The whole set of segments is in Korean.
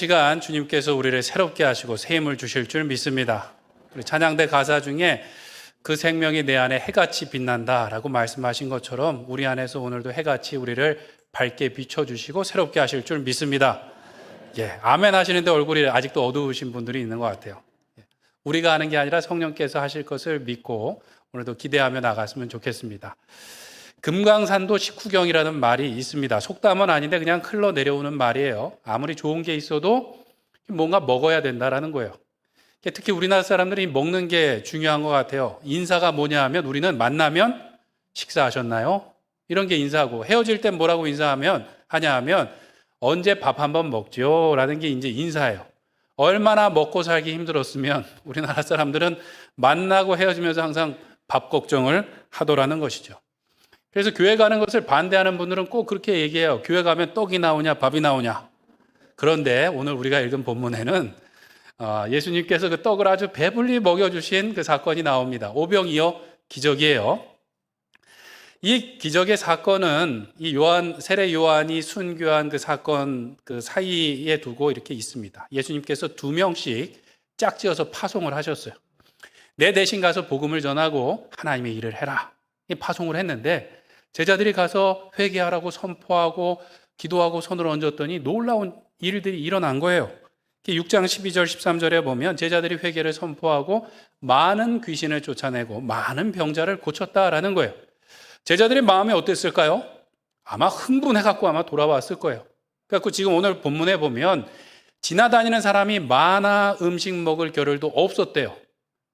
시간 주님께서 우리를 새롭게 하시고 새 힘을 주실 줄 믿습니다. 우리 찬양대 가사 중에 그 생명이 내 안에 해같이 빛난다라고 말씀하신 것처럼 우리 안에서 오늘도 해같이 우리를 밝게 비춰주시고 새롭게 하실 줄 믿습니다. 아멘 하시는데 얼굴이 아직도 어두우신 분들이 있는 것 같아요. 우리가 하는 게 아니라 성령께서 하실 것을 믿고 오늘도 기대하며 나갔으면 좋겠습니다. 금강산도 식후경이라는 말이 있습니다. 속담은 아닌데 그냥 흘러내려오는 말이에요. 아무리 좋은 게 있어도 뭔가 먹어야 된다라는 거예요. 특히 우리나라 사람들이 먹는 게 중요한 것 같아요. 인사가 뭐냐 하면 우리는 만나면 식사하셨나요? 이런 게 인사고, 헤어질 땐 뭐라고 하냐 하면 언제 밥 한번 먹죠? 라는 게 이제 인사예요. 얼마나 먹고 살기 힘들었으면 우리나라 사람들은 만나고 헤어지면서 항상 밥 걱정을 하더라는 것이죠. 그래서 교회 가는 것을 반대하는 분들은 꼭 그렇게 얘기해요. 교회 가면 떡이 나오냐 밥이 나오냐. 그런데 오늘 우리가 읽은 본문에는 예수님께서 그 떡을 아주 배불리 먹여주신 그 사건이 나옵니다. 오병이어 기적이에요. 이 기적의 사건은 이 세례 요한이 순교한 그 사건 그 사이에 두고 이렇게 있습니다. 예수님께서 2명씩 짝지어서 파송을 하셨어요. 내 대신 가서 복음을 전하고 하나님의 일을 해라. 파송을 했는데 제자들이 가서 회개하라고 선포하고 기도하고 손을 얹었더니 놀라운 일들이 일어난 거예요. 6장 12절 13절에 보면 제자들이 회개를 선포하고 많은 귀신을 쫓아내고 많은 병자를 고쳤다라는 거예요. 제자들의 마음이 어땠을까요? 아마 흥분해갖고 아마 돌아왔을 거예요. 그래서 지금 오늘 본문에 보면 지나다니는 사람이 많아 음식 먹을 겨를도 없었대요.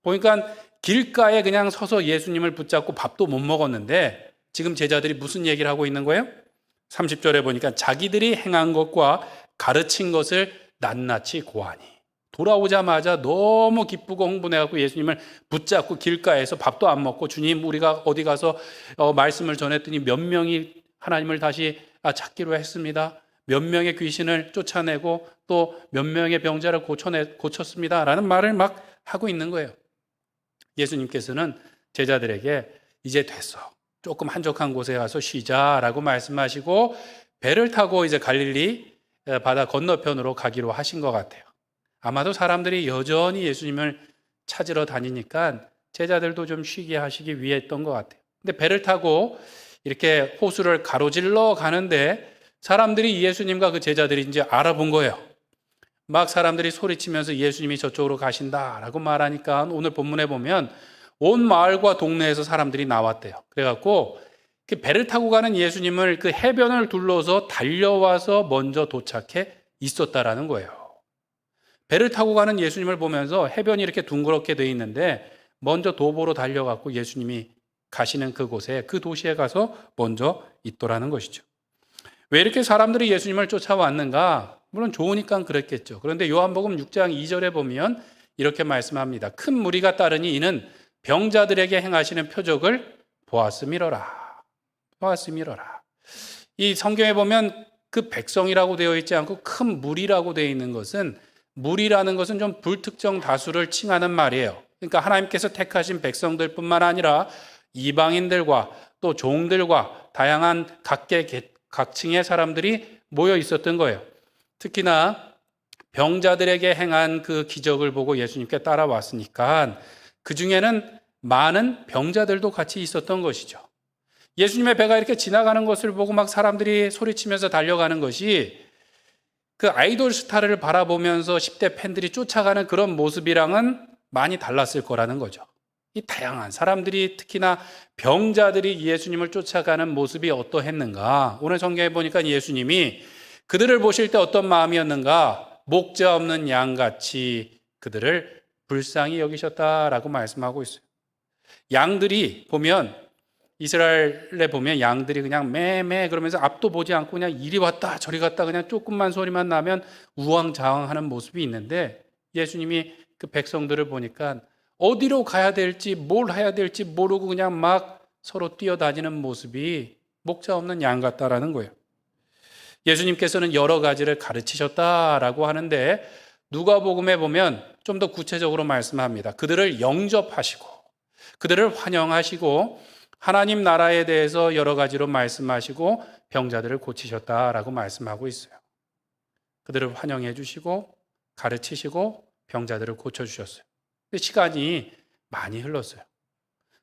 보니까 길가에 그냥 서서 예수님을 붙잡고 밥도 못 먹었는데 지금 제자들이 무슨 얘기를 하고 있는 거예요? 30절에 보니까 자기들이 행한 것과 가르친 것을 낱낱이 고하니 돌아오자마자 너무 기쁘고 흥분해갖고 예수님을 붙잡고 길가에서 밥도 안 먹고 주님 우리가 어디 가서 말씀을 전했더니 몇 명이 하나님을 다시 찾기로 했습니다. 몇 명의 귀신을 쫓아내고 또 몇 명의 병자를 고쳤습니다. 라는 말을 막 하고 있는 거예요. 예수님께서는 제자들에게 이제 됐어. 조금 한적한 곳에 가서 쉬자라고 말씀하시고 배를 타고 이제 갈릴리 바다 건너편으로 가기로 하신 것 같아요. 아마도 사람들이 여전히 예수님을 찾으러 다니니까 제자들도 좀 쉬게 하시기 위해 했던 것 같아요. 근데 배를 타고 이렇게 호수를 가로질러 가는데 사람들이 예수님과 그 제자들이 이제 알아본 거예요. 막 사람들이 소리치면서 예수님이 저쪽으로 가신다라고 말하니까 오늘 본문에 보면 온 마을과 동네에서 사람들이 나왔대요. 그래갖고 그 배를 타고 가는 예수님을 그 해변을 둘러서 달려와서 먼저 도착해 있었다라는 거예요. 배를 타고 가는 예수님을 보면서 해변이 이렇게 둥그렇게 돼 있는데 먼저 도보로 달려갖고 예수님이 가시는 그곳에 그 도시에 가서 먼저 있더라는 것이죠. 왜 이렇게 사람들이 예수님을 쫓아왔는가? 물론 좋으니까 그랬겠죠. 그런데 요한복음 6장 2절에 보면 이렇게 말씀합니다. 큰 무리가 따르니 이는 병자들에게 행하시는 표적을 보았음이로라. 이 성경에 보면 그 백성이라고 되어 있지 않고 큰 무리라고 되어 있는 것은 무리라는 것은 좀 불특정 다수를 칭하는 말이에요. 그러니까 하나님께서 택하신 백성들뿐만 아니라 이방인들과 또 종들과 다양한 각층의 사람들이 모여 있었던 거예요. 특히나 병자들에게 행한 그 기적을 보고 예수님께 따라왔으니까 그 중에는 많은 병자들도 같이 있었던 것이죠. 예수님의 배가 이렇게 지나가는 것을 보고 막 사람들이 소리치면서 달려가는 것이 그 아이돌 스타를 바라보면서 10대 팬들이 쫓아가는 그런 모습이랑은 많이 달랐을 거라는 거죠. 이 다양한 사람들이 특히나 병자들이 예수님을 쫓아가는 모습이 어떠했는가? 오늘 성경에 보니까 예수님이 그들을 보실 때 어떤 마음이었는가? 목자 없는 양같이 그들을 불쌍히 여기셨다라고 말씀하고 있어요. 양들이 보면 이스라엘에 보면 양들이 그냥 매매 그러면서 앞도 보지 않고 그냥 이리 왔다 저리 갔다 그냥 조금만 소리만 나면 우왕좌왕하는 모습이 있는데 예수님이 그 백성들을 보니까 어디로 가야 될지 뭘 해야 될지 모르고 그냥 막 서로 뛰어다니는 모습이 목자 없는 양 같다라는 거예요. 예수님께서는 여러 가지를 가르치셨다라고 하는데 누가복음에 보면 좀 더 구체적으로 말씀합니다. 그들을 영접하시고 그들을 환영하시고 하나님 나라에 대해서 여러 가지로 말씀하시고 병자들을 고치셨다라고 말씀하고 있어요. 그들을 환영해 주시고 가르치시고 병자들을 고쳐주셨어요. 근데 시간이 많이 흘렀어요.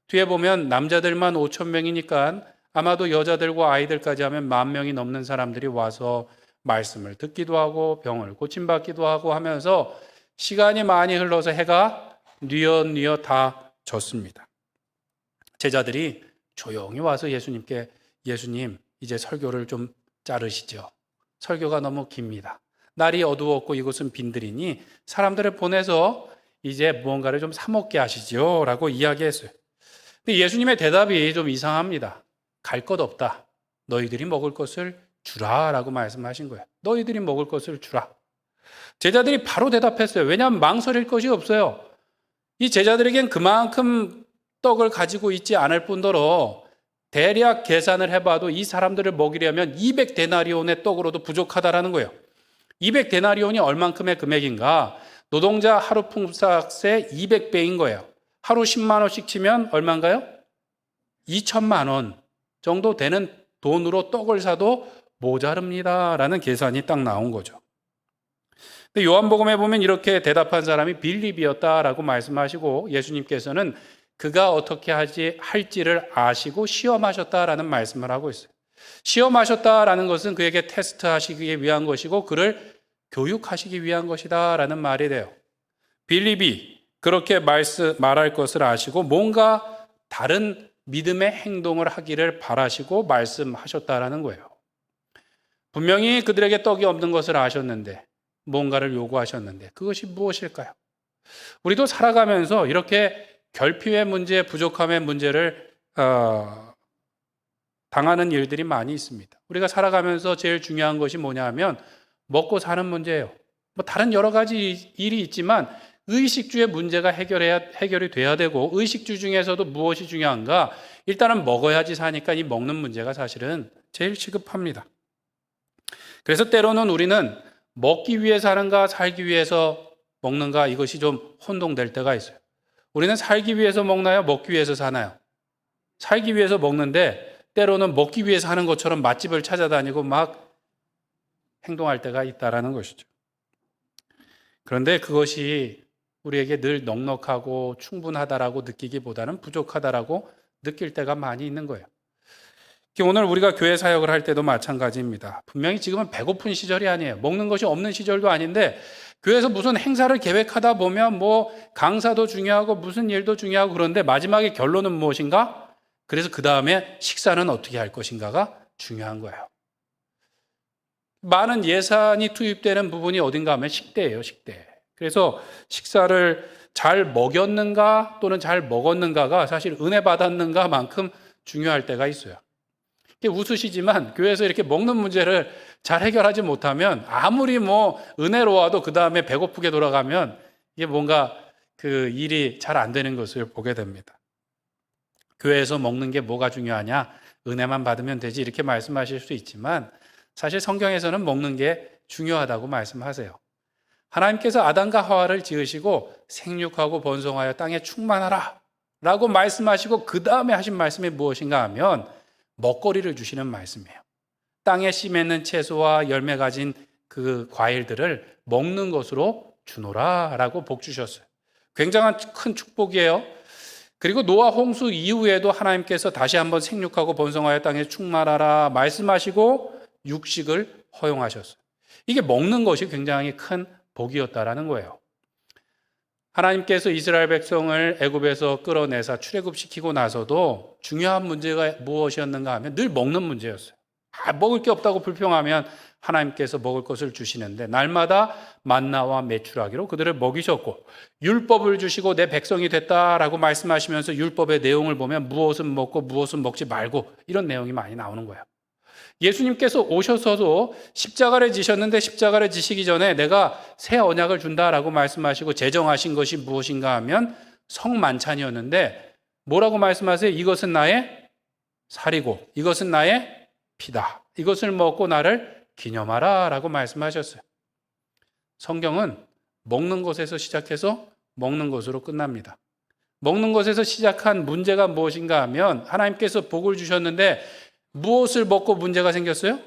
뒤에 보면 남자들만 5천 명이니까 아마도 여자들과 아이들까지 하면 10,000명이 넘는 사람들이 와서 말씀을 듣기도 하고 병을 고침받기도 하고 하면서 시간이 많이 흘러서 해가 뉘엿뉘엿 다 졌습니다. 제자들이 조용히 와서 예수님께 예수님 이제 설교를 좀 자르시죠. 설교가 너무 깁니다. 날이 어두웠고 이곳은 빈들이니 사람들을 보내서 이제 무언가를 좀 사먹게 하시죠 라고 이야기했어요. 근데 예수님의 대답이 좀 이상합니다. 갈 것 없다. 너희들이 먹을 것을 주라 라고 말씀하신 거예요. 너희들이 먹을 것을 주라. 제자들이 바로 대답했어요. 왜냐하면 망설일 것이 없어요. 이 제자들에겐 그만큼 떡을 가지고 있지 않을 뿐더러 대략 계산을 해봐도 이 사람들을 먹이려면 200데나리온의 떡으로도 부족하다라는 거예요. 200데나리온이 얼만큼의 금액인가? 노동자 하루 품삯의 200배인 거예요. 하루 10만 원씩 치면 얼마인가요? 2천만 원 정도 되는 돈으로 떡을 사도 모자릅니다라는 계산이 딱 나온 거죠. 근데 요한복음에 보면 이렇게 대답한 사람이 빌립이었다라고 말씀하시고 예수님께서는 그가 어떻게 할지를 아시고 시험하셨다라는 말씀을 하고 있어요. 시험하셨다라는 것은 그에게 테스트하시기 위한 것이고 그를 교육하시기 위한 것이다라는 말이 돼요. 빌립이 그렇게 말할 것을 아시고 뭔가 다른 믿음의 행동을 하기를 바라시고 말씀하셨다라는 거예요. 분명히 그들에게 떡이 없는 것을 아셨는데 뭔가를 요구하셨는데 그것이 무엇일까요? 우리도 살아가면서 이렇게 결핍의 문제, 부족함의 문제를 당하는 일들이 많이 있습니다. 우리가 살아가면서 제일 중요한 것이 뭐냐 하면 먹고 사는 문제예요. 뭐 다른 여러 가지 일이 있지만 의식주의 문제가 해결이 돼야 되고 의식주 중에서도 무엇이 중요한가? 일단은 먹어야지 사니까 이 먹는 문제가 사실은 제일 시급합니다. 그래서 때로는 우리는 먹기 위해 사는가 살기 위해서 먹는가 이것이 좀 혼동될 때가 있어요. 우리는 살기 위해서 먹나요? 먹기 위해서 사나요? 살기 위해서 먹는데 때로는 먹기 위해서 하는 것처럼 맛집을 찾아다니고 막 행동할 때가 있다라는 것이죠. 그런데 그것이 우리에게 늘 넉넉하고 충분하다라고 느끼기보다는 부족하다라고 느낄 때가 많이 있는 거예요. 오늘 우리가 교회 사역을 할 때도 마찬가지입니다. 분명히 지금은 배고픈 시절이 아니에요. 먹는 것이 없는 시절도 아닌데 교회에서 무슨 행사를 계획하다 보면 뭐 강사도 중요하고 무슨 일도 중요하고 그런데 마지막에 결론은 무엇인가? 그래서 그 다음에 식사는 어떻게 할 것인가가 중요한 거예요. 많은 예산이 투입되는 부분이 어딘가 하면 식대예요, 식대. 그래서 식사를 잘 먹였는가 또는 잘 먹었는가가 사실 은혜 받았는가만큼 중요할 때가 있어요. 웃으시지만 교회에서 이렇게 먹는 문제를 잘 해결하지 못하면 아무리 뭐 은혜로워도 그 다음에 배고프게 돌아가면 이게 뭔가 그 일이 잘 안 되는 것을 보게 됩니다. 교회에서 먹는 게 뭐가 중요하냐? 은혜만 받으면 되지 이렇게 말씀하실 수 있지만 사실 성경에서는 먹는 게 중요하다고 말씀하세요. 하나님께서 아담과 하와를 지으시고 생육하고 번성하여 땅에 충만하라 라고 말씀하시고 그 다음에 하신 말씀이 무엇인가 하면 먹거리를 주시는 말씀이에요. 땅에 씨 맺는 채소와 열매 가진 그 과일들을 먹는 것으로 주노라 라고 복 주셨어요. 굉장한 큰 축복이에요. 그리고 노아 홍수 이후에도 하나님께서 다시 한번 생육하고 번성하여 땅에 충만하라 말씀하시고 육식을 허용하셨어요. 이게 먹는 것이 굉장히 큰 복이었다라는 거예요. 하나님께서 이스라엘 백성을 애굽에서 끌어내사 출애굽시키고 나서도 중요한 문제가 무엇이었는가 하면 늘 먹는 문제였어요. 먹을 게 없다고 불평하면 하나님께서 먹을 것을 주시는데 날마다 만나와 메추라기로 그들을 먹이셨고 율법을 주시고 내 백성이 됐다라고 말씀하시면서 율법의 내용을 보면 무엇은 먹고 무엇은 먹지 말고 이런 내용이 많이 나오는 거예요. 예수님께서 오셔서도 십자가를 지셨는데 십자가를 지시기 전에 내가 새 언약을 준다라고 말씀하시고 제정하신 것이 무엇인가 하면 성만찬이었는데 뭐라고 말씀하세요? 이것은 나의 살이고 이것은 나의 피다. 이것을 먹고 나를 기념하라 라고 말씀하셨어요. 성경은 먹는 것에서 시작해서 먹는 것으로 끝납니다. 먹는 것에서 시작한 문제가 무엇인가 하면 하나님께서 복을 주셨는데 무엇을 먹고 문제가 생겼어요?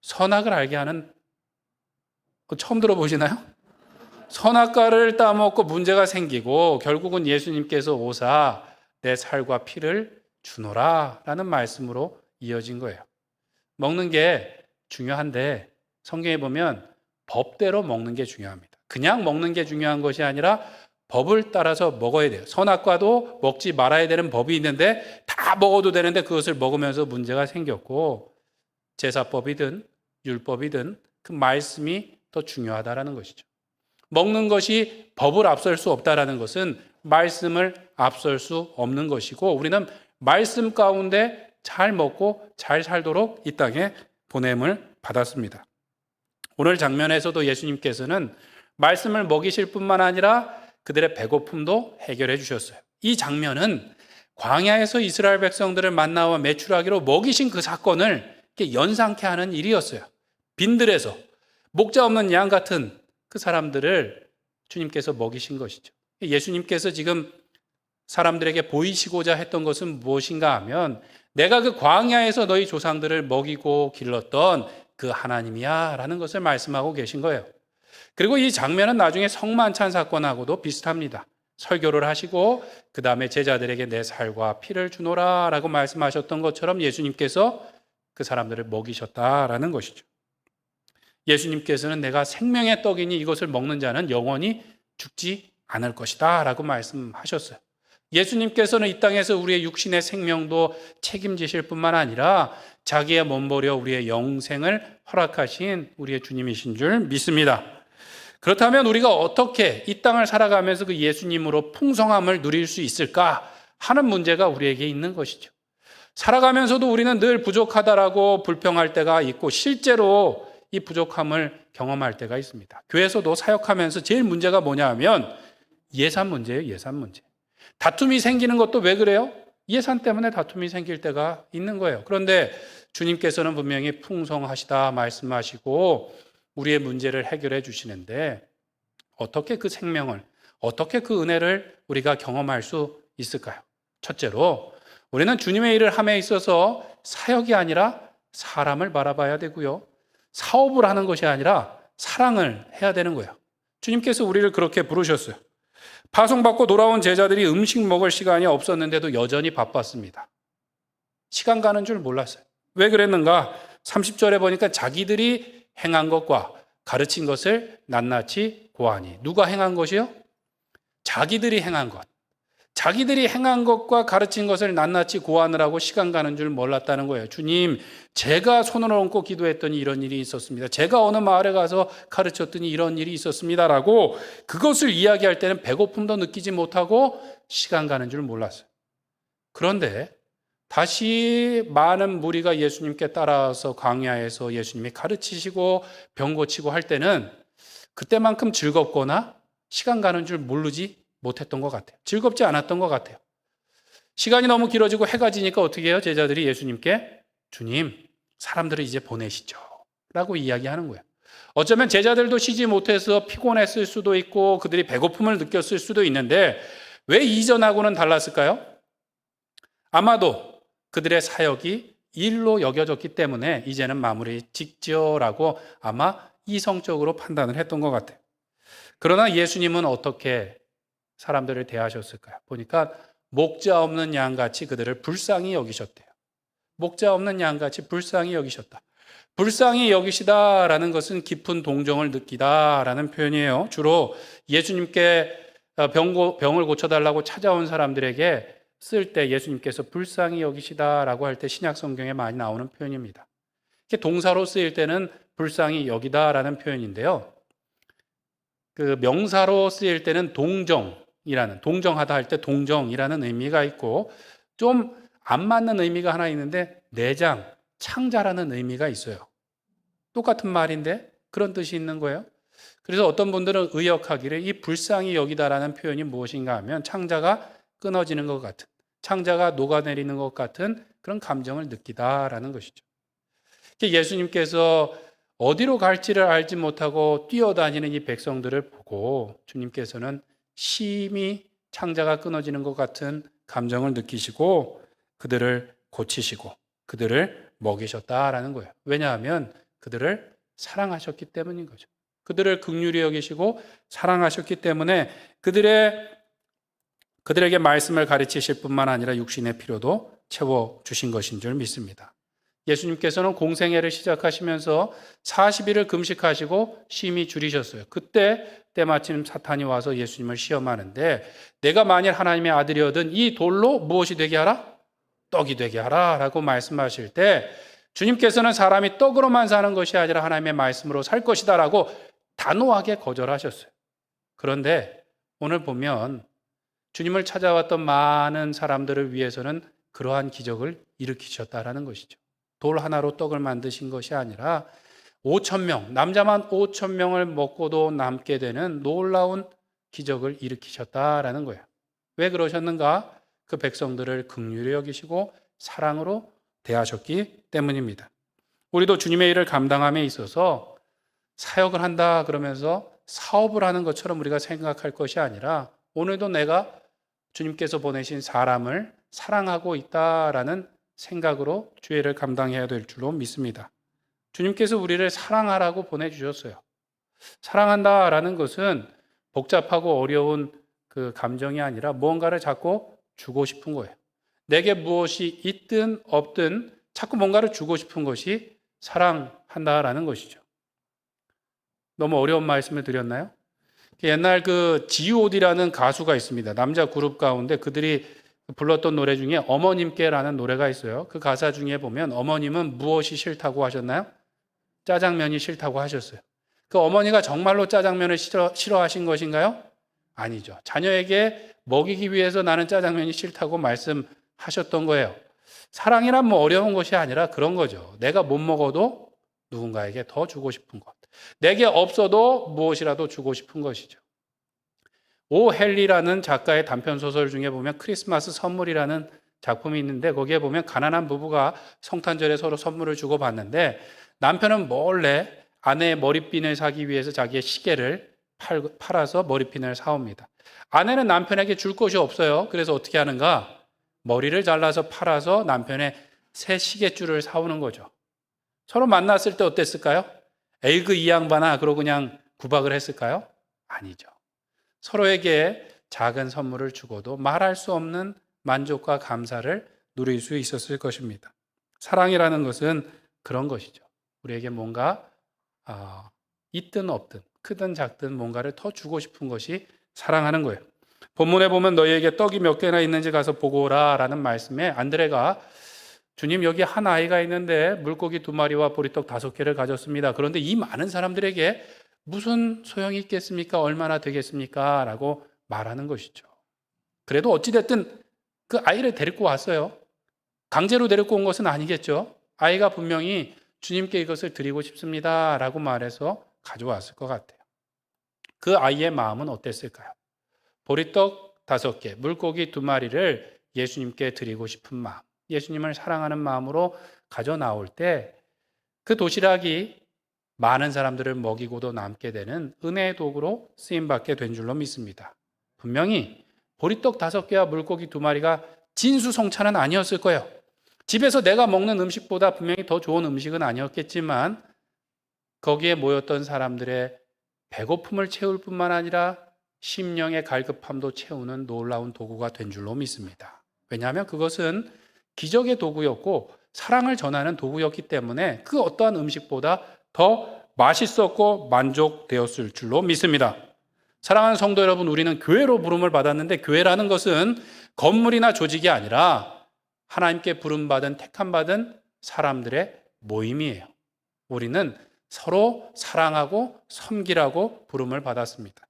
선악을 알게 하는 그거 처음 들어보시나요? 선악과를 따먹고 문제가 생기고 결국은 예수님께서 오사 내 살과 피를 주노라 라는 말씀으로 이어진 거예요. 먹는 게 중요한데 성경에 보면 법대로 먹는 게 중요합니다. 그냥 먹는 게 중요한 것이 아니라 법을 따라서 먹어야 돼요. 선악과도 먹지 말아야 되는 법이 있는데 다 먹어도 되는데 그것을 먹으면서 문제가 생겼고 제사법이든 율법이든 그 말씀이 더 중요하다라는 것이죠. 먹는 것이 법을 앞설 수 없다라는 것은 말씀을 앞설 수 없는 것이고 우리는 말씀 가운데 잘 먹고 잘 살도록 이 땅에 보냄을 받았습니다. 오늘 장면에서도 예수님께서는 말씀을 먹이실 뿐만 아니라 그들의 배고픔도 해결해 주셨어요. 이 장면은 광야에서 이스라엘 백성들을 만나와 매출하기로 먹이신 그 사건을 연상케 하는 일이었어요. 빈들에서 목자 없는 양 같은 그 사람들을 주님께서 먹이신 것이죠. 예수님께서 지금 사람들에게 보이시고자 했던 것은 무엇인가 하면 내가 그 광야에서 너희 조상들을 먹이고 길렀던 그 하나님이야 라는 것을 말씀하고 계신 거예요. 그리고 이 장면은 나중에 성만찬 사건하고도 비슷합니다. 설교를 하시고 그 다음에 제자들에게 내 살과 피를 주노라 라고 말씀하셨던 것처럼 예수님께서 그 사람들을 먹이셨다라는 것이죠. 예수님께서는 내가 생명의 떡이니 이것을 먹는 자는 영원히 죽지 않을 것이다 라고 말씀하셨어요. 예수님께서는 이 땅에서 우리의 육신의 생명도 책임지실 뿐만 아니라 자기의 몸버려 우리의 영생을 허락하신 우리의 주님이신 줄 믿습니다. 그렇다면 우리가 어떻게 이 땅을 살아가면서 그 예수님으로 풍성함을 누릴 수 있을까 하는 문제가 우리에게 있는 것이죠. 살아가면서도 우리는 늘 부족하다라고 불평할 때가 있고 실제로 이 부족함을 경험할 때가 있습니다. 교회에서도 사역하면서 제일 문제가 뭐냐 하면 예산 문제예요. 예산 문제. 다툼이 생기는 것도 왜 그래요? 예산 때문에 다툼이 생길 때가 있는 거예요. 그런데 주님께서는 분명히 풍성하시다 말씀하시고 우리의 문제를 해결해 주시는데 어떻게 그 생명을, 어떻게 그 은혜를 우리가 경험할 수 있을까요? 첫째로 우리는 주님의 일을 함에 있어서 사역이 아니라 사람을 바라봐야 되고요. 사업을 하는 것이 아니라 사랑을 해야 되는 거예요. 주님께서 우리를 그렇게 부르셨어요. 파송받고 돌아온 제자들이 음식 먹을 시간이 없었는데도 여전히 바빴습니다. 시간 가는 줄 몰랐어요. 왜 그랬는가? 30절에 보니까 자기들이 행한 것과 가르친 것을 낱낱이 고하니. 누가 행한 것이요? 자기들이 행한 것. 자기들이 행한 것과 가르친 것을 낱낱이 고하느라고 시간 가는 줄 몰랐다는 거예요. 주님, 제가 손을 얹고 기도했더니 이런 일이 있었습니다. 제가 어느 마을에 가서 가르쳤더니 이런 일이 있었습니다라고 그것을 이야기할 때는 배고픔도 느끼지 못하고 시간 가는 줄 몰랐어요. 그런데 다시 많은 무리가 예수님께 따라서 광야에서 예수님이 가르치시고 병 고치고 할 때는 그때만큼 즐겁거나 시간 가는 줄 모르지 못했던 것 같아요. 즐겁지 않았던 것 같아요. 시간이 너무 길어지고 해가 지니까 어떻게 해요? 제자들이 예수님께 주님, 사람들을 이제 보내시죠 라고 이야기하는 거예요. 어쩌면 제자들도 쉬지 못해서 피곤했을 수도 있고 그들이 배고픔을 느꼈을 수도 있는데 왜 이전하고는 달랐을까요? 아마도 그들의 사역이 일로 여겨졌기 때문에 이제는 마무리 짓죠라고 아마 이성적으로 판단을 했던 것 같아요. 그러나 예수님은 어떻게 사람들을 대하셨을까요? 보니까 목자 없는 양같이 그들을 불쌍히 여기셨대요. 목자 없는 양같이 불쌍히 여기셨다. 불쌍히 여기시다라는 것은 깊은 동정을 느끼다라는 표현이에요. 주로 예수님께 병을 고쳐달라고 찾아온 사람들에게 쓸 때 예수님께서 불쌍히 여기시다라고 할 때 신약 성경에 많이 나오는 표현입니다. 이게 동사로 쓰일 때는 불쌍히 여기다라는 표현인데요. 그 명사로 쓰일 때는 동정하다 할 때 동정이라는 의미가 있고 좀 안 맞는 의미가 하나 있는데 내장, 창자라는 의미가 있어요. 똑같은 말인데 그런 뜻이 있는 거예요. 그래서 어떤 분들은 의역하기를 이 불쌍히 여기다라는 표현이 무엇인가 하면 창자가 끊어지는 것 같은, 창자가 녹아내리는 것 같은 그런 감정을 느끼다라는 것이죠. 예수님께서 어디로 갈지를 알지 못하고 뛰어다니는 이 백성들을 보고 주님께서는 심히 창자가 끊어지는 것 같은 감정을 느끼시고 그들을 고치시고 그들을 먹이셨다라는 거예요. 왜냐하면 그들을 사랑하셨기 때문인 거죠. 그들을 긍휼히 여기시고 사랑하셨기 때문에 그들에게 말씀을 가르치실 뿐만 아니라 육신의 필요도 채워주신 것인 줄 믿습니다. 예수님께서는 공생애를 시작하시면서 40일을 금식하시고 심히 줄이셨어요. 그때 때마침 사탄이 와서 예수님을 시험하는데 내가 만일 하나님의 아들이거든 이 돌로 무엇이 되게 하라? 떡이 되게 하라 라고 말씀하실 때 주님께서는 사람이 떡으로만 사는 것이 아니라 하나님의 말씀으로 살 것이다 라고 단호하게 거절하셨어요. 그런데 오늘 보면 주님을 찾아왔던 많은 사람들을 위해서는 그러한 기적을 일으키셨다라는 것이죠. 돌 하나로 떡을 만드신 것이 아니라 5,000명, 남자만 5,000명을 먹고도 남게 되는 놀라운 기적을 일으키셨다라는 거예요. 왜 그러셨는가? 그 백성들을 긍휼히 여기시고 사랑으로 대하셨기 때문입니다. 우리도 주님의 일을 감당함에 있어서 사역을 한다 그러면서 사업을 하는 것처럼 우리가 생각할 것이 아니라 오늘도 내가 주님께서 보내신 사람을 사랑하고 있다라는 생각으로 주의를 감당해야 될 줄로 믿습니다. 주님께서 우리를 사랑하라고 보내주셨어요. 사랑한다라는 것은 복잡하고 어려운 그 감정이 아니라 무언가를 자꾸 주고 싶은 거예요. 내게 무엇이 있든 없든 자꾸 뭔가를 주고 싶은 것이 사랑한다라는 것이죠. 너무 어려운 말씀을 드렸나요? 옛날 그 G.O.D라는 가수가 있습니다. 남자 그룹 가운데 그들이 불렀던 노래 중에 어머님께라는 노래가 있어요. 그 가사 중에 보면 어머님은 무엇이 싫다고 하셨나요? 짜장면이 싫다고 하셨어요. 그 어머니가 정말로 짜장면을 싫어하신 것인가요? 아니죠. 자녀에게 먹이기 위해서 나는 짜장면이 싫다고 말씀하셨던 거예요. 사랑이란 뭐 어려운 것이 아니라 그런 거죠. 내가 못 먹어도 누군가에게 더 주고 싶은 것. 내게 없어도 무엇이라도 주고 싶은 것이죠. 오 헨리라는 작가의 단편소설 중에 보면 크리스마스 선물이라는 작품이 있는데 거기에 보면 가난한 부부가 성탄절에 서로 선물을 주고받는데 남편은 몰래 아내의 머리핀을 사기 위해서 자기의 시계를 팔아서 머리핀을 사옵니다. 아내는 남편에게 줄 것이 없어요. 그래서 어떻게 하는가? 머리를 잘라서 팔아서 남편의 새 시계줄을 사오는 거죠. 서로 만났을 때 어땠을까요? 에이그 이 양반아 그러고 그냥 구박을 했을까요? 아니죠. 서로에게 작은 선물을 주고도 말할 수 없는 만족과 감사를 누릴 수 있었을 것입니다. 사랑이라는 것은 그런 것이죠. 우리에게 뭔가 있든 없든 크든 작든 뭔가를 더 주고 싶은 것이 사랑하는 거예요. 본문에 보면 너희에게 떡이 몇 개나 있는지 가서 보고 오라 라는 말씀에 안드레가 주님 여기 한 아이가 있는데 물고기 2마리와 보리떡 5개를 가졌습니다. 그런데 이 많은 사람들에게 무슨 소용이 있겠습니까? 얼마나 되겠습니까? 라고 말하는 것이죠. 그래도 어찌됐든 그 아이를 데리고 왔어요. 강제로 데리고 온 것은 아니겠죠. 아이가 분명히 주님께 이것을 드리고 싶습니다 라고 말해서 가져왔을 것 같아요. 그 아이의 마음은 어땠을까요? 보리떡 5개, 물고기 2마리를 예수님께 드리고 싶은 마음, 예수님을 사랑하는 마음으로 가져 나올 때 그 도시락이 많은 사람들을 먹이고도 남게 되는 은혜의 도구로 쓰임받게 된 줄로 믿습니다. 분명히 보리떡 5개와 물고기 2마리가 진수성찬은 아니었을 거예요. 집에서 내가 먹는 음식보다 분명히 더 좋은 음식은 아니었겠지만 거기에 모였던 사람들의 배고픔을 채울 뿐만 아니라 심령의 갈급함도 채우는 놀라운 도구가 된 줄로 믿습니다. 왜냐하면 그것은 기적의 도구였고 사랑을 전하는 도구였기 때문에 그 어떠한 음식보다 더 맛있었고 만족되었을 줄로 믿습니다. 사랑하는 성도 여러분, 우리는 교회로 부름을 받았는데 교회라는 것은 건물이나 조직이 아니라 하나님께 부름받은 택함받은 사람들의 모임이에요. 우리는 서로 사랑하고 섬기라고 부름을 받았습니다.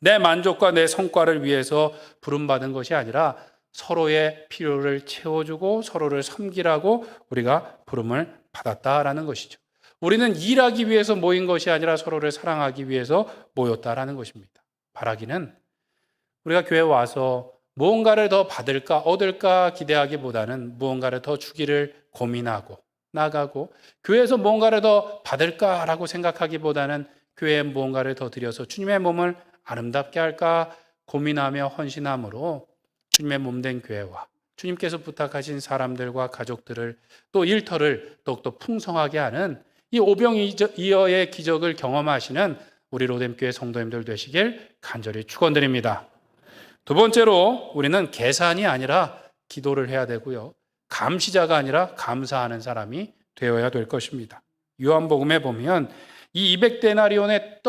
내 만족과 내 성과를 위해서 부름받은 것이 아니라 서로의 필요를 채워주고 서로를 섬기라고 우리가 부름을 받았다라는 것이죠. 우리는 일하기 위해서 모인 것이 아니라 서로를 사랑하기 위해서 모였다라는 것입니다. 바라기는 우리가 교회에 와서 무언가를 더 받을까 얻을까 기대하기보다는 무언가를 더 주기를 고민하고 나가고 교회에서 무언가를 더 받을까라고 생각하기보다는 교회에 무언가를 더 드려서 주님의 몸을 아름답게 할까 고민하며 헌신함으로 주님의 몸된 교회와 주님께서 부탁하신 사람들과 가족들을 또 일터를 더욱더 풍성하게 하는 이 오병이어의 기적을 경험하시는 우리 로뎀교회 성도님들 되시길 간절히 축원드립니다. 두 번째로 우리는 계산이 아니라 기도를 해야 되고요. 감시자가 아니라 감사하는 사람이 되어야 될 것입니다. 요한복음에 보면 이 200데나리온의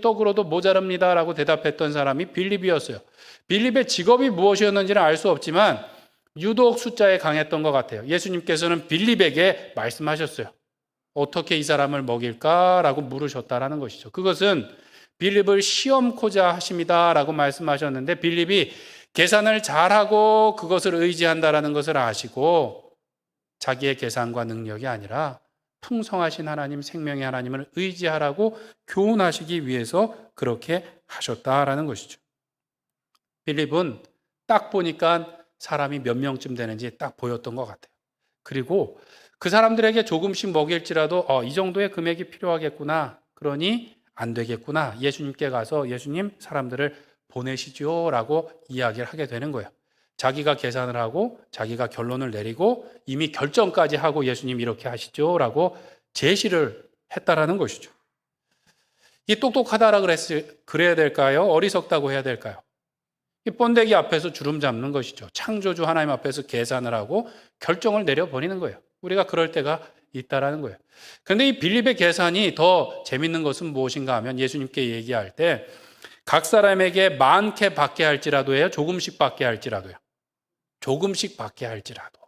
떡으로도 모자랍니다라고 대답했던 사람이 빌립이었어요. 빌립의 직업이 무엇이었는지는 알 수 없지만 유독 숫자에 강했던 것 같아요. 예수님께서는 빌립에게 말씀하셨어요. 어떻게 이 사람을 먹일까라고 물으셨다라는 것이죠. 그것은 빌립을 시험코자 하십니다라고 말씀하셨는데 빌립이 계산을 잘하고 그것을 의지한다라는 것을 아시고 자기의 계산과 능력이 아니라 풍성하신 하나님, 생명의 하나님을 의지하라고 교훈하시기 위해서 그렇게 하셨다라는 것이죠. 빌립은 딱 보니까 사람이 몇 명쯤 되는지 딱 보였던 것 같아요. 그리고 그 사람들에게 조금씩 먹일지라도 이 정도의 금액이 필요하겠구나. 그러니 안 되겠구나. 예수님께 가서 예수님 사람들을 보내시죠 라고 이야기를 하게 되는 거예요. 자기가 계산을 하고 자기가 결론을 내리고 이미 결정까지 하고 예수님 이렇게 하시죠 라고 제시를 했다라는 것이죠. 이 똑똑하다라 그래야 될까요? 어리석다고 해야 될까요? 이 번데기 앞에서 주름 잡는 것이죠. 창조주 하나님 앞에서 계산을 하고 결정을 내려버리는 거예요. 우리가 그럴 때가 있다라는 거예요. 그런데 이 빌립의 계산이 더 재밌는 것은 무엇인가 하면 예수님께 얘기할 때 각 사람에게 많게 받게 할지라도요, 조금씩 받게 할지라도요. 조금씩 받게 할지라도.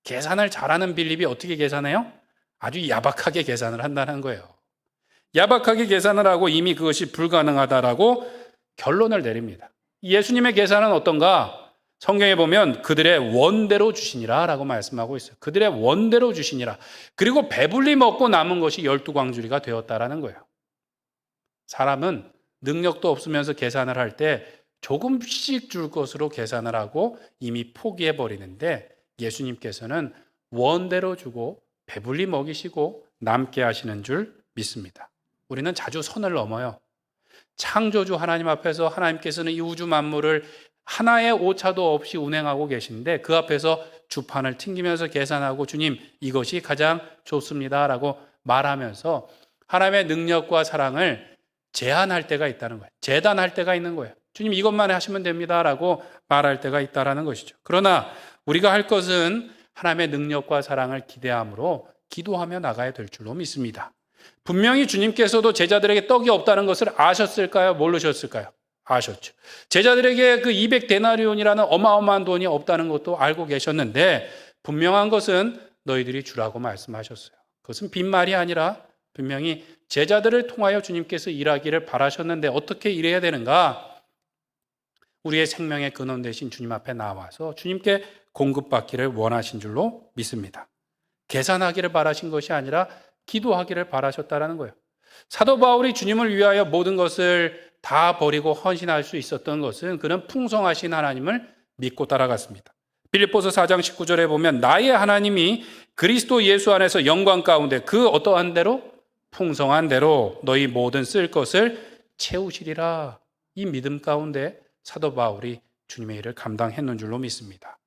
계산을 잘하는 빌립이 어떻게 계산해요? 아주 야박하게 계산을 한다는 거예요. 야박하게 계산을 하고 이미 그것이 불가능하다라고 결론을 내립니다. 예수님의 계산은 어떤가? 성경에 보면 그들의 원대로 주시니라 라고 말씀하고 있어요. 그들의 원대로 주시니라. 그리고 배불리 먹고 남은 것이 12광주리가 되었다라는 거예요. 사람은 능력도 없으면서 계산을 할 때 조금씩 줄 것으로 계산을 하고 이미 포기해 버리는데 예수님께서는 원대로 주고 배불리 먹이시고 남게 하시는 줄 믿습니다. 우리는 자주 선을 넘어요. 창조주 하나님 앞에서 하나님께서는 이 우주 만물을 하나의 오차도 없이 운행하고 계신데 그 앞에서 주판을 튕기면서 계산하고 주님 이것이 가장 좋습니다라고 말하면서 하나님의 능력과 사랑을 제한할 때가 있다는 거예요. 재단할 때가 있는 거예요. 주님 이것만 하시면 됩니다라고 말할 때가 있다는 것이죠. 그러나 우리가 할 것은 하나님의 능력과 사랑을 기대함으로 기도하며 나가야 될 줄로 믿습니다. 분명히 주님께서도 제자들에게 떡이 없다는 것을 아셨을까요? 모르셨을까요? 아셨죠. 제자들에게 그 200데나리온이라는 어마어마한 돈이 없다는 것도 알고 계셨는데 분명한 것은 너희들이 주라고 말씀하셨어요. 그것은 빈말이 아니라 분명히 제자들을 통하여 주님께서 일하기를 바라셨는데 어떻게 일해야 되는가? 우리의 생명의 근원 되신 주님 앞에 나와서 주님께 공급받기를 원하신 줄로 믿습니다. 계산하기를 바라신 것이 아니라 기도하기를 바라셨다라는 거예요. 사도 바울이 주님을 위하여 모든 것을 다 버리고 헌신할 수 있었던 것은 그는 풍성하신 하나님을 믿고 따라갔습니다. 빌립보서 4장 19절에 보면 나의 하나님이 그리스도 예수 안에서 영광 가운데 그 어떠한 대로 풍성한 대로 너희 모든 쓸 것을 채우시리라. 이 믿음 가운데 사도 바울이 주님의 일을 감당했는 줄로 믿습니다.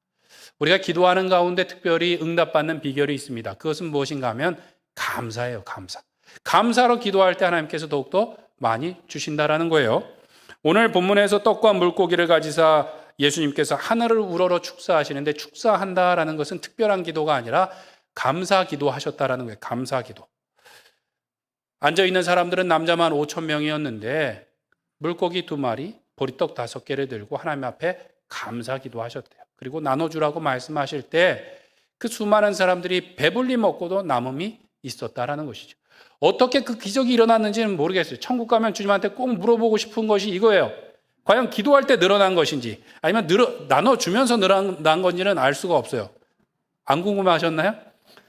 우리가 기도하는 가운데 특별히 응답받는 비결이 있습니다. 그것은 무엇인가 하면 감사예요. 감사. 감사로 기도할 때 하나님께서 더욱더 많이 주신다라는 거예요. 오늘 본문에서 떡과 물고기를 가지사 예수님께서 하늘을 우러러 축사하시는데 축사한다라는 것은 특별한 기도가 아니라 감사 기도하셨다라는 거예요. 감사 기도. 앉아있는 사람들은 남자만 5,000명이었는데 물고기 2마리, 보리떡 5개를 들고 하나님 앞에 감사 기도하셨대요. 그리고 나눠주라고 말씀하실 때 그 수많은 사람들이 배불리 먹고도 남음이 있었다라는 것이죠. 어떻게 그 기적이 일어났는지는 모르겠어요. 천국 가면 주님한테 꼭 물어보고 싶은 것이 이거예요. 과연 기도할 때 늘어난 것인지 아니면 나눠주면서 늘어난 건지는 알 수가 없어요. 안 궁금하셨나요?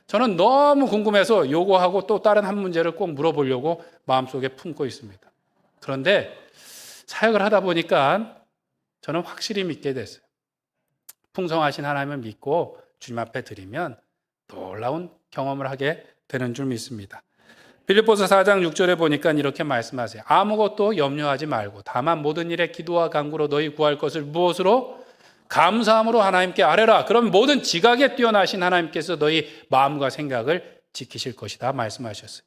저는 너무 궁금해서 요거하고 또 다른 한 문제를 꼭 물어보려고 마음속에 품고 있습니다. 그런데 사역을 하다 보니까 저는 확실히 믿게 됐어요. 풍성하신 하나님을 믿고 주님 앞에 드리면 놀라운 경험을 하게 되는 줄 믿습니다. 빌립보서 4장 6절에 보니까 이렇게 말씀하세요. 아무것도 염려하지 말고 다만 모든 일에 기도와 간구로 너희 구할 것을 무엇으로? 감사함으로 하나님께 아뢰라. 그럼 모든 지각에 뛰어나신 하나님께서 너희 마음과 생각을 지키실 것이다 말씀하셨어요.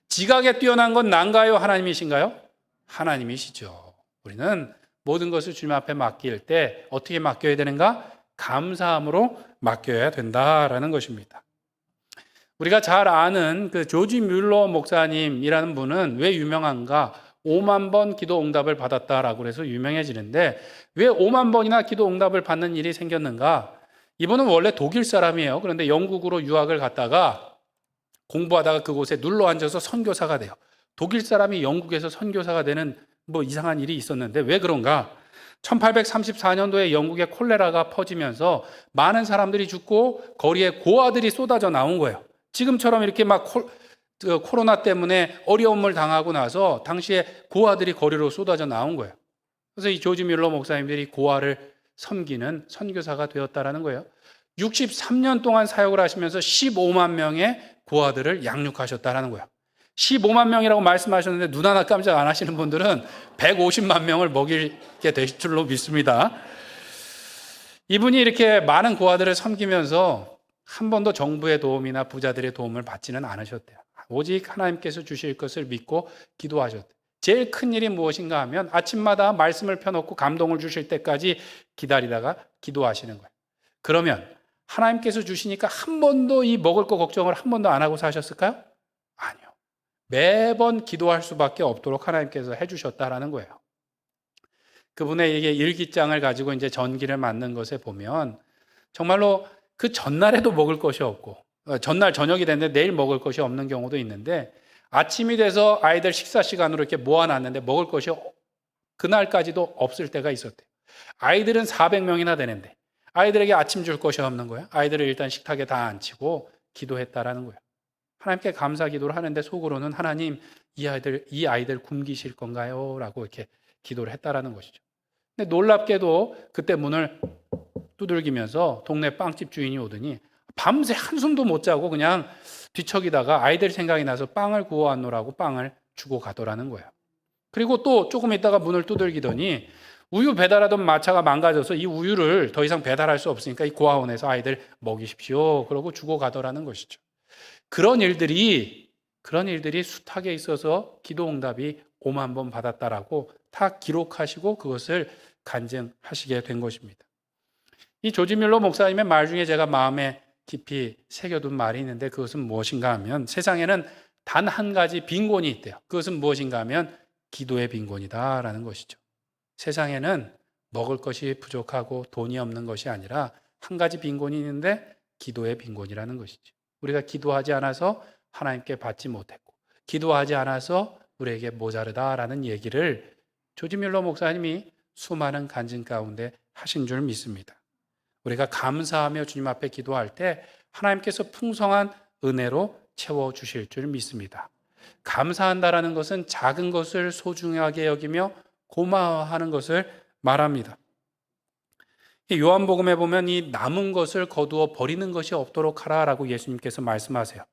지각에 뛰어난 건 난가요? 하나님이신가요? 하나님이시죠. 우리는 모든 것을 주님 앞에 맡길 때 어떻게 맡겨야 되는가? 감사함으로 맡겨야 된다라는 것입니다. 우리가 잘 아는 그 조지 뮬러 목사님이라는 분은 왜 유명한가? 5만 번 기도 응답을 받았다라고 해서 유명해지는데 왜 5만 번이나 기도 응답을 받는 일이 생겼는가? 이분은 원래 독일 사람이에요. 그런데 영국으로 유학을 갔다가 공부하다가 그곳에 눌러 앉아서 선교사가 돼요. 독일 사람이 영국에서 선교사가 되는 뭐 이상한 일이 있었는데 왜 그런가? 1834년도에 영국에 콜레라가 퍼지면서 많은 사람들이 죽고 거리에 고아들이 쏟아져 나온 거예요. 지금처럼 이렇게 막 코로나 때문에 어려움을 당하고 나서 당시에 고아들이 거리로 쏟아져 나온 거예요. 그래서 이 조지 뮬러 목사님들이 고아를 섬기는 선교사가 되었다라는 거예요. 63년 동안 사역을 하시면서 15만 명의 고아들을 양육하셨다라는 거예요. 15만 명이라고 말씀하셨는데 눈 하나 깜짝 안 하시는 분들은 150만 명을 먹이게 되실 줄로 믿습니다. 이분이 이렇게 많은 고아들을 섬기면서 한 번도 정부의 도움이나 부자들의 도움을 받지는 않으셨대요. 오직 하나님께서 주실 것을 믿고 기도하셨대요. 제일 큰 일이 무엇인가 하면 아침마다 말씀을 펴놓고 감동을 주실 때까지 기다리다가 기도하시는 거예요. 그러면 하나님께서 주시니까 한 번도 이 먹을 거 걱정을 한 번도 안 하고 사셨을까요? 아니요. 매번 기도할 수밖에 없도록 하나님께서 해주셨다라는 거예요. 그분의 이게 일기장을 가지고 이제 전기를 만든 것에 보면 정말로 그 전날에도 먹을 것이 없고 전날 저녁이 됐는데 내일 먹을 것이 없는 경우도 있는데 아침이 돼서 아이들 식사 시간으로 이렇게 모아놨는데 먹을 것이 그날까지도 없을 때가 있었대요. 아이들은 400명이나 되는데 아이들에게 아침 줄 것이 없는 거예요. 아이들을 일단 식탁에 다 앉히고 기도했다라는 거예요. 하나님께 감사 기도를 하는데 속으로는 하나님 이 아이들 굶기실 건가요? 라고 이렇게 기도를 했다라는 것이죠. 근데 놀랍게도 그때 문을 두들기면서 동네 빵집 주인이 오더니 밤새 한숨도 못 자고 그냥 뒤척이다가 아이들 생각이 나서 빵을 구워왔노라고 빵을 주고 가더라는 거예요. 그리고 또 조금 있다가 문을 두들기더니 우유 배달하던 마차가 망가져서 이 우유를 더 이상 배달할 수 없으니까 이 고아원에서 아이들 먹이십시오. 그러고 주고 가더라는 것이죠. 그런 일들이 숱하게 있어서 기도 응답이 5만 번 받았다라고 다 기록하시고 그것을 간증하시게 된 것입니다. 이 조지 뮬러 목사님의 말 중에 제가 마음에 깊이 새겨둔 말이 있는데 그것은 무엇인가 하면 세상에는 단 한 가지 빈곤이 있대요. 그것은 무엇인가 하면 기도의 빈곤이다라는 것이죠. 세상에는 먹을 것이 부족하고 돈이 없는 것이 아니라 한 가지 빈곤이 있는데 기도의 빈곤이라는 것이죠. 우리가 기도하지 않아서 하나님께 받지 못했고 기도하지 않아서 우리에게 모자르다라는 얘기를 조지 뮬러 목사님이 수많은 간증 가운데 하신 줄 믿습니다. 우리가 감사하며 주님 앞에 기도할 때 하나님께서 풍성한 은혜로 채워주실 줄 믿습니다. 감사한다라는 것은 작은 것을 소중하게 여기며 고마워하는 것을 말합니다. 요한복음에 보면 이 남은 것을 거두어 버리는 것이 없도록 하라라고 예수님께서 말씀하세요.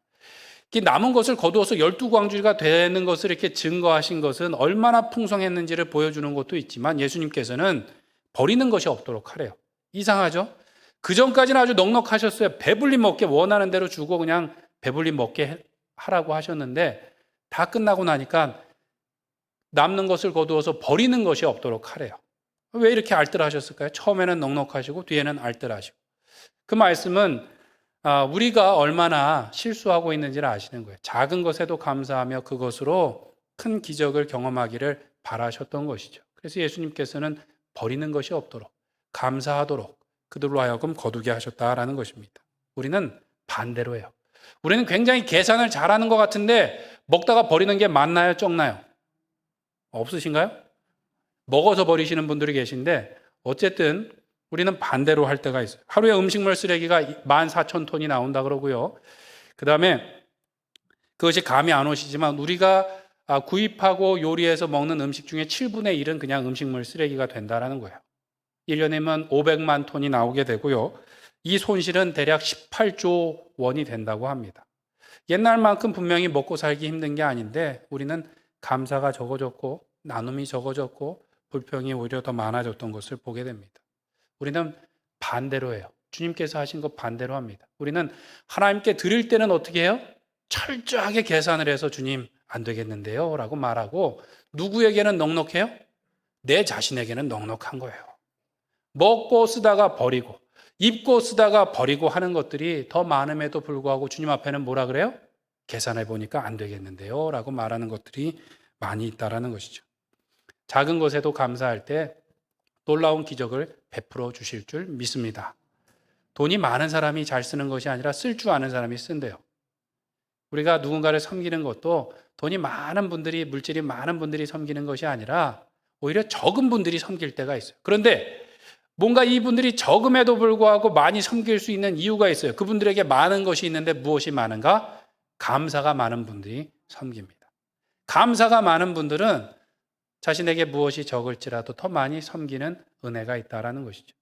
이 남은 것을 거두어서 12광주리가 되는 것을 이렇게 증거하신 것은 얼마나 풍성했는지를 보여주는 것도 있지만 예수님께서는 버리는 것이 없도록 하래요. 이상하죠? 그 전까지는 아주 넉넉하셨어요. 배불리 먹게 원하는 대로 주고 그냥 배불리 먹게 하라고 하셨는데 다 끝나고 나니까 남는 것을 거두어서 버리는 것이 없도록 하래요. 왜 이렇게 알뜰하셨을까요? 처음에는 넉넉하시고 뒤에는 알뜰하시고. 그 말씀은 우리가 얼마나 실수하고 있는지를 아시는 거예요. 작은 것에도 감사하며 그것으로 큰 기적을 경험하기를 바라셨던 것이죠. 그래서 예수님께서는 버리는 것이 없도록 감사하도록 그들로 하여금 거두게 하셨다라는 것입니다. 우리는 반대로예요. 우리는 굉장히 계산을 잘하는 것 같은데 먹다가 버리는 게 많나요? 적나요? 없으신가요? 먹어서 버리시는 분들이 계신데 어쨌든 우리는 반대로 할 때가 있어요. 하루에 음식물 쓰레기가 14,000톤이 나온다 그러고요. 그 다음에 그것이 감이 안 오시지만 우리가 구입하고 요리해서 먹는 음식 중에 7분의 1은 그냥 음식물 쓰레기가 된다는 거예요. 1년이면 500만 톤이 나오게 되고요. 이 손실은 대략 18조 원이 된다고 합니다. 옛날만큼 분명히 먹고 살기 힘든 게 아닌데 우리는 감사가 적어졌고 나눔이 적어졌고 불평이 오히려 더 많아졌던 것을 보게 됩니다. 우리는 반대로 해요. 주님께서 하신 것 반대로 합니다. 우리는 하나님께 드릴 때는 어떻게 해요? 철저하게 계산을 해서 주님 안 되겠는데요 라고 말하고, 누구에게는 넉넉해요? 내 자신에게는 넉넉한 거예요. 먹고 쓰다가 버리고 입고 쓰다가 버리고 하는 것들이 더 많음에도 불구하고 주님 앞에는 뭐라 그래요? 계산해 보니까 안 되겠는데요 라고 말하는 것들이 많이 있다라는 것이죠. 작은 것에도 감사할 때 놀라운 기적을 베풀어 주실 줄 믿습니다. 돈이 많은 사람이 잘 쓰는 것이 아니라 쓸 줄 아는 사람이 쓴대요. 우리가 누군가를 섬기는 것도 돈이 많은 분들이, 물질이 많은 분들이 섬기는 것이 아니라 오히려 적은 분들이 섬길 때가 있어요. 그런데 뭔가 이분들이 적음에도 불구하고 많이 섬길 수 있는 이유가 있어요. 그분들에게 많은 것이 있는데 무엇이 많은가? 감사가 많은 분들이 섬깁니다. 감사가 많은 분들은 자신에게 무엇이 적을지라도 더 많이 섬기는 은혜가 있다라는 것이죠.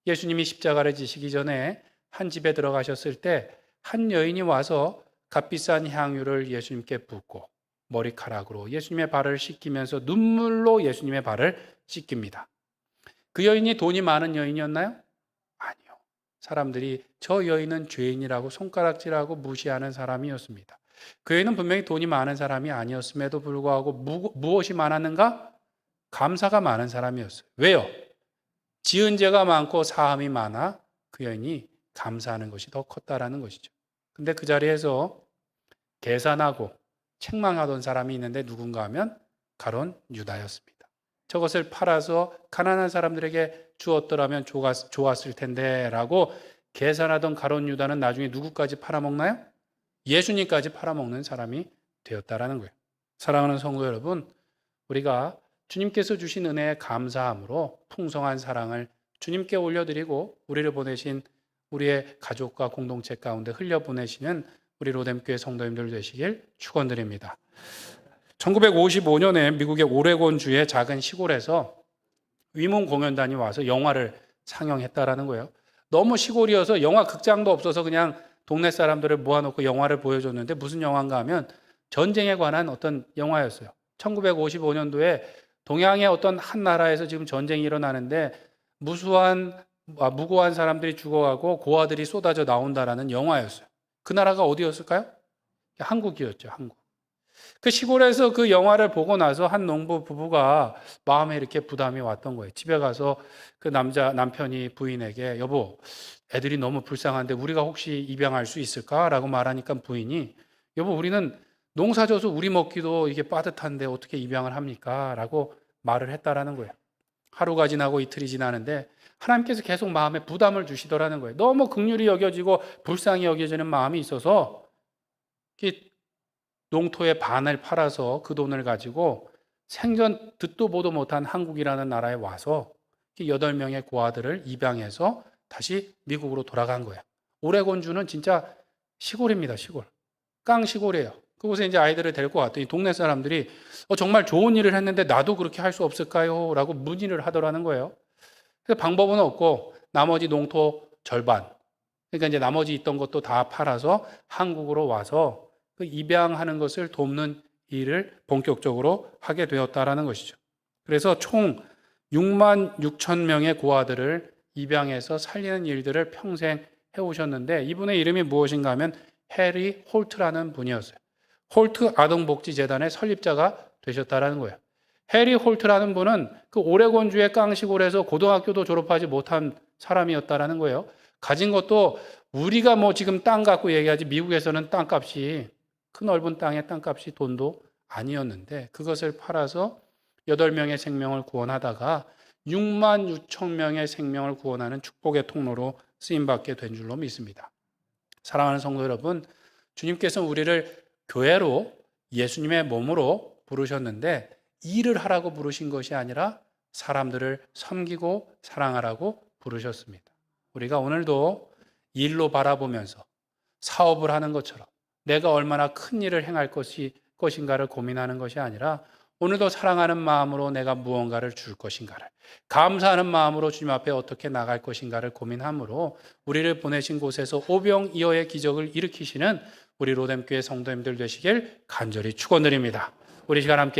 예수님이 십자가를 지시기 전에 한 집에 들어가셨을 때 한 여인이 와서 값비싼 향유를 예수님께 붓고 머리카락으로 예수님의 발을 씻기면서 눈물로 예수님의 발을 씻깁니다. 그 여인이 돈이 많은 여인이었나요? 아니요. 사람들이 저 여인은 죄인이라고 손가락질하고 무시하는 사람이었습니다. 그 여인은 분명히 돈이 많은 사람이 아니었음에도 불구하고 무엇이 많았는가? 감사가 많은 사람이었어요. 왜요? 지은 죄가 많고 사함이 많아 그 여인이 감사하는 것이 더 컸다라는 것이죠. 근데 그 자리에서 계산하고 책망하던 사람이 있는데 누군가 하면 가론 유다였습니다. 저것을 팔아서 가난한 사람들에게 주었더라면 좋았을 텐데 라고 계산하던 가론 유다는 나중에 누구까지 팔아먹나요? 예수님까지 팔아먹는 사람이 되었다라는 거예요. 사랑하는 성도 여러분, 우리가 주님께서 주신 은혜에 감사함으로 풍성한 사랑을 주님께 올려드리고 우리를 보내신 우리의 가족과 공동체 가운데 흘려보내시는 우리 로뎀교회 성도님들 되시길 축원드립니다. 1955년에 미국의 오레곤주의 작은 시골에서 위문 공연단이 와서 영화를 상영했다라는 거예요. 너무 시골이어서 영화 극장도 없어서 그냥 동네 사람들을 모아놓고 영화를 보여줬는데 무슨 영화인가 하면 전쟁에 관한 어떤 영화였어요. 1955년도에 동양의 어떤 한 나라에서 지금 전쟁이 일어나는데 무고한 사람들이 죽어가고 고아들이 쏟아져 나온다라는 영화였어요. 그 나라가 어디였을까요? 한국이었죠. 한국. 그 시골에서 그 영화를 보고 나서 한 농부 부부가 마음에 이렇게 부담이 왔던 거예요. 집에 가서 그 남편이 부인에게 여보, 애들이 너무 불쌍한데 우리가 혹시 입양할 수 있을까? 라고 말하니까 부인이 여보, 우리는 농사져서 우리 먹기도 이게 빠듯한데 어떻게 입양을 합니까? 라고 말을 했다라는 거예요. 하루가 지나고 이틀이 지나는데 하나님께서 계속 마음에 부담을 주시더라는 거예요. 너무 긍휼히 여겨지고 불쌍히 여겨지는 마음이 있어서 농토의 반을 팔아서 그 돈을 가지고 생전 듣도 보도 못한 한국이라는 나라에 와서 8명의 고아들을 입양해서 다시 미국으로 돌아간 거예요. 오레곤주는 진짜 시골입니다. 시골. 깡 시골이에요. 그곳에 이제 아이들을 데리고 왔더니 동네 사람들이 정말 좋은 일을 했는데 나도 그렇게 할 수 없을까요? 라고 문의를 하더라는 거예요. 그래서 방법은 없고 나머지 농토 절반, 그러니까 이제 나머지 있던 것도 다 팔아서 한국으로 와서 그 입양하는 것을 돕는 일을 본격적으로 하게 되었다라는 것이죠. 그래서 총 6만 6천 명의 고아들을 입양해서 살리는 일들을 평생 해오셨는데 이분의 이름이 무엇인가 하면 해리 홀트라는 분이었어요. 홀트 아동복지재단의 설립자가 되셨다라는 거예요. 해리 홀트라는 분은 그 오레곤주의 깡시골에서 고등학교도 졸업하지 못한 사람이었다라는 거예요. 가진 것도 우리가 지금 땅 갖고 얘기하지 미국에서는 땅값이 그 넓은 땅의 땅값이 돈도 아니었는데 그것을 팔아서 8명의 생명을 구원하다가 6만 6천 명의 생명을 구원하는 축복의 통로로 쓰임받게 된 줄로 믿습니다. 사랑하는 성도 여러분, 주님께서는 우리를 교회로 예수님의 몸으로 부르셨는데 일을 하라고 부르신 것이 아니라 사람들을 섬기고 사랑하라고 부르셨습니다. 우리가 오늘도 일로 바라보면서 사업을 하는 것처럼 내가 얼마나 큰 일을 행할 것인가를 고민하는 것이 아니라 오늘도 사랑하는 마음으로 내가 무언가를 줄 것인가를, 감사하는 마음으로 주님 앞에 어떻게 나갈 것인가를 고민함으로 우리를 보내신 곳에서 오병이어의 기적을 일으키시는 우리 로뎀교회 성도님들 되시길 간절히 축원드립니다. 우리 시간 함께